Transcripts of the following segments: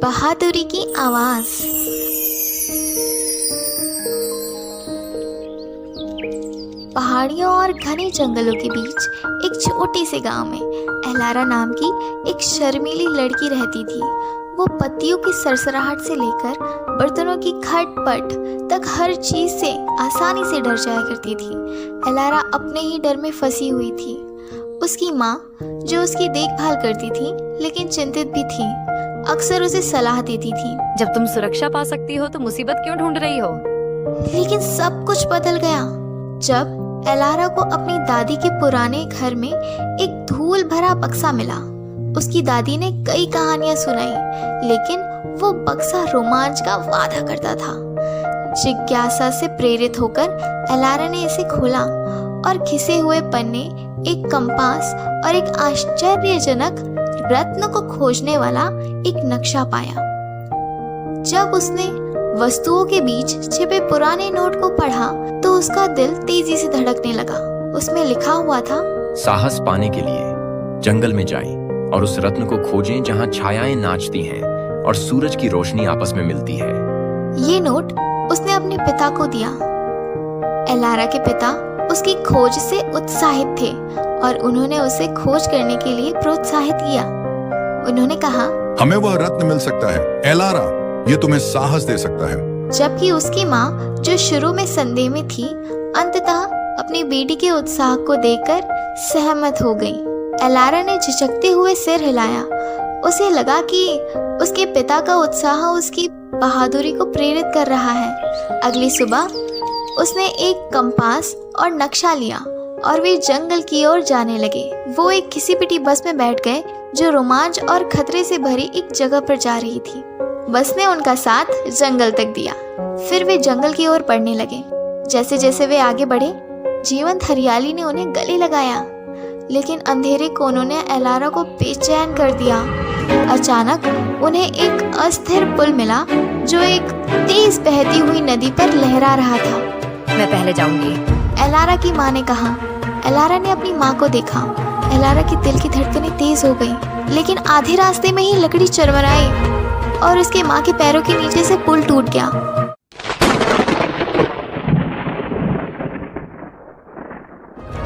बहादुरी की आवाज। पहाड़ियों और घने जंगलों के बीच एक छोटे से गांव में एलारा नाम की एक शर्मीली लड़की रहती थी। वो पत्तियों की सरसराहट से लेकर बर्तनों की खटपट तक हर चीज से आसानी से डर जाया करती थी। एलारा अपने ही डर में फंसी हुई थी। उसकी माँ, जो उसकी देखभाल करती थी लेकिन चिंतित भी थी, अक्सर उसे सलाह देती थी, जब तुम सुरक्षा पा सकती हो तो मुसीबत क्यों ढूंढ रही हो। लेकिन सब कुछ बदल गया जब एलारा को अपनी दादी के पुराने घर में एक धूल भरा बक्सा मिला। उसकी दादी ने कई कहानियां सुनाई, लेकिन वो बक्सा रोमांच का वादा करता था। जिज्ञासा से प्रेरित होकर एलारा ने इसे खोला और घिसे हुए पन्ने, एक कंपास और एक आश्चर्यजनक रत्न को खोजने वाला एक नक्शा पाया। जब उसने वस्तुओं के बीच छिपे पुराने नोट को पढ़ा तो उसका दिल तेजी से धड़कने लगा। उसमें लिखा हुआ था, साहस पाने के लिए जंगल में जाएं और उस रत्न को खोजें जहां छायाएं नाचती हैं और सूरज की रोशनी आपस में मिलती है। ये नोट उसने अपने पिता को दिया। एलारा के पिता उसकी खोज से उत्साहित थे और उन्होंने उसे खोज करने के लिए प्रोत्साहित किया। उन्होंने कहा, हमें वह रत्न मिल सकता है एलारा, ये तुम्हें साहस दे सकता है। जबकि उसकी माँ, जो शुरू में संदेह में थी, अंततः अपनी बेटी के उत्साह को देखकर सहमत हो गई। एलारा ने झिझकते हुए सिर हिलाया। उसे लगा कि उसके पिता का उत्साह उसकी बहादुरी को प्रेरित कर रहा है। अगली सुबह उसने एक कंपास और नक्शा लिया और वे जंगल की ओर जाने लगे। वो एक घिसी पिटी बस में बैठ गए जो रोमांच और खतरे से भरी एक जगह पर जा रही थी। बस ने उनका साथ जंगल तक दिया। फिर वे जंगल की ओर बढ़ने लगे। जैसे जैसे वे आगे बढ़े, जीवंत हरियाली ने उन्हें गले लगाया, लेकिन अंधेरे कोनों ने एलारा को बेचैन कर दिया। अचानक उन्हें एक अस्थिर पुल मिला जो एक तेज बहती हुई नदी पर लहरा रहा था। मैं पहले जाऊंगी, एलारा की माँ ने कहा। एलारा ने अपनी माँ को देखा। एलारा की दिल की धड़कनें तेज हो गई, लेकिन आधे रास्ते में ही लकड़ी चरमराई और उसके माँ के पैरों के नीचे से पुल टूट गया।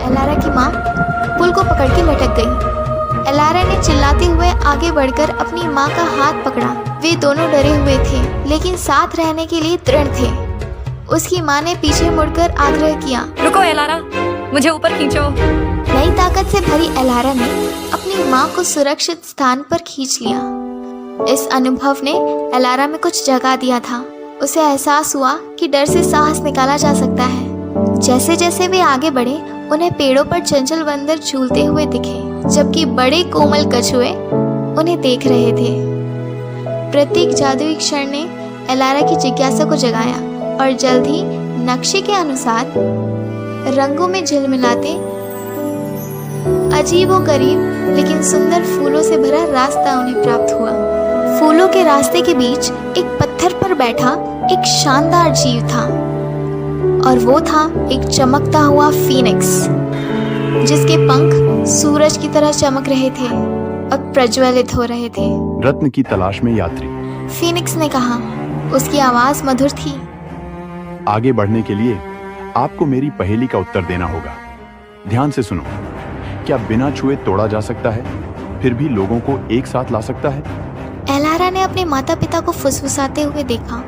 एलारा की माँ पुल को पकड़ के लटक गई। एलारा ने चिल्लाते हुए आगे बढ़कर अपनी माँ का हाथ पकड़ा। वे दोनों डरे हुए थे, लेकिन साथ रहने के लिए दृढ़ थे। उसकी माँ ने पीछे मुड़कर आग्रह किया, रुको एलारा, मुझे ऊपर खींचो। नई ताकत से भरी एलारा ने अपनी माँ को सुरक्षित स्थान पर खींच लिया। इस अनुभव ने एलारा में कुछ जगा दिया था। उसे एहसास हुआ कि डर से साहस निकाला जा सकता है। जैसे जैसे वे आगे बढ़े, उन्हें पेड़ों पर चंचल बंदर झूलते हुए दिखे, जबकि बड़े कोमल कछुए उन्हें देख रहे थे। प्रत्येक जादुई क्षण ने एलारा की जिज्ञासा को जगाया और जल्द ही नक्शे के अनुसार रंगों में झिलमिलाते अजीबोगरीब लेकिन सुंदर फूलों से भरा रास्ता उन्हें प्राप्त हुआ। फूलों के रास्ते के बीच एक पत्थर पर बैठा एक शानदार जीव था, और वो था एक चमकता हुआ फीनिक्स, जिसके पंख सूरज की तरह चमक रहे थे और प्रज्वलित हो रहे थे। रत्न की तलाश में यात्री, फीनिक्स ने कहा। उसकी आवाज मधुर थी। आगे बढ़ने के लिए आपको मेरी पहेली का उत्तर देना होगा। ध्यान से सुनो। क्या बिना छुए तोड़ा जा सकता है, फिर भी लोगों को एक साथ ला सकता है? एलारा ने अपने माता पिता को फुसफुसाते हुए देखा।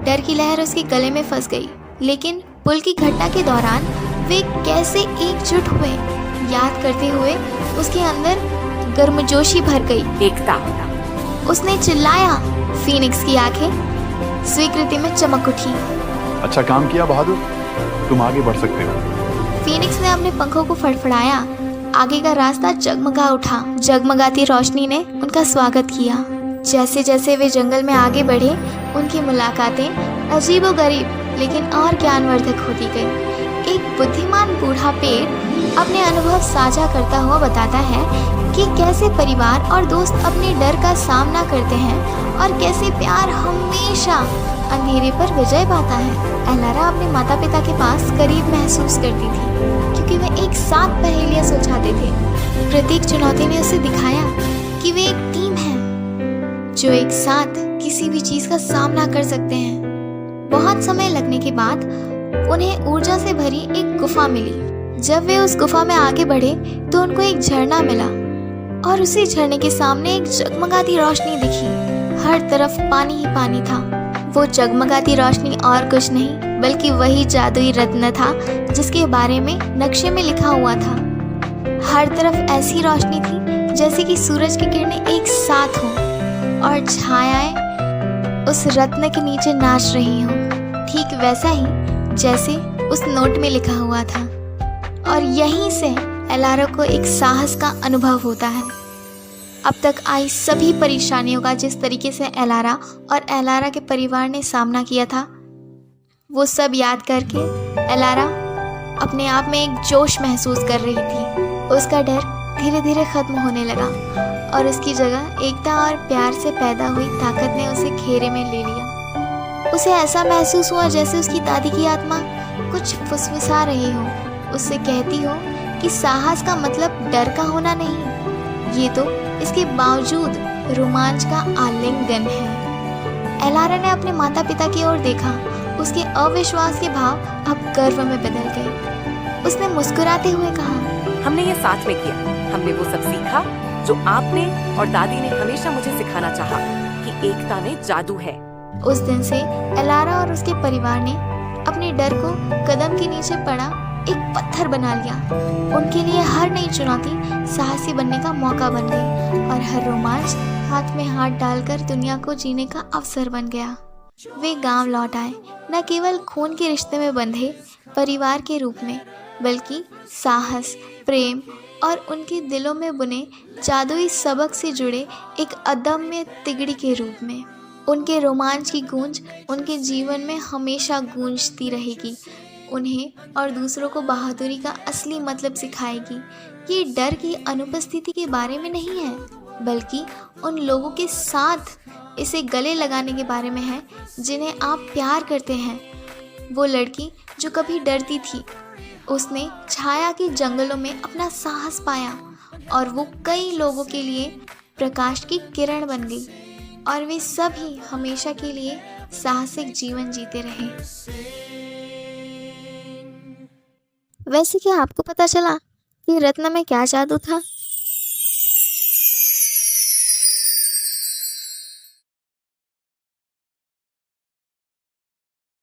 डर की लहर उसके गले में फंस गई, लेकिन पुल की घटना के दौरान वे कैसे एकजुट हुए, याद करते हुए उसके अंदर गर्मजोशी भर गई। एकता। उसने चिल्लाया। फीनिक्स की आंखें स्वीकृति में चमक उठी। अच्छा काम किया बहादुर, तुम आगे बढ़ सकते हो। फीनिक्स ने अपने पंखों को फड़फड़ाया। आगे का रास्ता जगमगा उठा। जगमगाती रोशनी ने उनका स्वागत किया। जैसे जैसे वे जंगल में आगे बढ़े, उनकी मुलाकातें अजीबोगरीब लेकिन और ज्ञानवर्धक होती गई। एक बुद्धिमान बूढ़ा पेड़ अपने अनुभव साझा करता हुआ बताता है कि कैसे परिवार और दोस्त अपने डर का सामना करते हैं और कैसे प्यार हमेशा अंधेरे पर विजय पाता है। एलारा अपने माता पिता के पास करीब महसूस करती थी, क्योंकि वे एक साथ पहेलियां सुलझाते थे। प्रत्येक चुनौती ने उसे दिखाया कि वे एक टीम है। जो एक साथ किसी भी चीज का सामना कर सकते हैं। बहुत समय लगने के बाद उन्हें ऊर्जा से भरी एक गुफा मिली। जब वे उस गुफा में आगे बढ़े तो उनको एक झरना मिला और उसी झरने के सामने एक जगमगाती रोशनी दिखी। हर तरफ पानी ही पानी था। वो जगमगाती रोशनी और कुछ नहीं बल्कि वही जादुई रत्न था जिसके बारे में नक्शे में लिखा हुआ था। हर तरफ ऐसी रोशनी थी जैसे कि सूरज की किरणें एक साथ हों और छायाएं उस रत्न के नीचे नाच रही हों, ठीक वैसा ही जैसे उस नोट में लिखा हुआ था। और यहीं से एलारा को एक साहस का अनुभव होता है। अब तक आई सभी परेशानियों का जिस तरीके से एलारा और एलारा के परिवार ने सामना किया था, वो सब याद करके एलारा अपने आप में एक जोश महसूस कर रही थी। उसका डर धीरे धीरे खत्म होने लगा और उसकी जगह एकता और प्यार से पैदा हुई ताकत ने उसे घेरे में ले लिया। उसे ऐसा महसूस हुआ जैसे उसकी दादी की आत्मा कुछ फुसफुसा रही हो, उससे कहती हो कि साहस का मतलब डर का होना नहीं, ये तो इसके बावजूद रोमांच का आलिंगन है। एलारा ने अपने माता पिता की ओर देखा। उसके अविश्वास के भाव अब गर्व में बदल गए। उसने मुस्कुराते हुए कहा, हमने ये साथ में किया। हमने वो सब सीखा जो आपने और दादी ने हमेशा मुझे सिखाना चाहा कि एकता में जादू है। उस दिन से एलारा और उसके परिवार ने अपने डर को कदम के नीचे पड़ा एक पत्थर बना लिया। उनके लिए हर नई चुनौती साहसी बनने का मौका बन गई और हर रोमांच हाथ में हाथ डालकर दुनिया को जीने का अवसर बन गया। वे गांव लौट आए, न केवल खून के रिश्ते में बंधे परिवार के रूप में, बल्कि साहस, प्रेम और उनके दिलों में बुने जादुई सबक से जुड़े एक अदम्य तिगड़ी के रूप में। उनके रोमांच की गूंज उनके जीवन में हमेशा गूंजती रहेगी, उन्हें और दूसरों को बहादुरी का असली मतलब सिखाएगी। ये डर की अनुपस्थिति के बारे में नहीं है, बल्कि उन लोगों के साथ इसे गले लगाने के बारे में है जिन्हें आप प्यार करते हैं। वो लड़की जो कभी डरती थी, उसने छाया के जंगलों में अपना साहस पाया और वो कई लोगों के लिए प्रकाश की किरण बन गई और वे सभी हमेशा के लिए साहसिक जीवन जीते रहे। वैसे क्या आपको पता चला कि रत्न में क्या जादू था?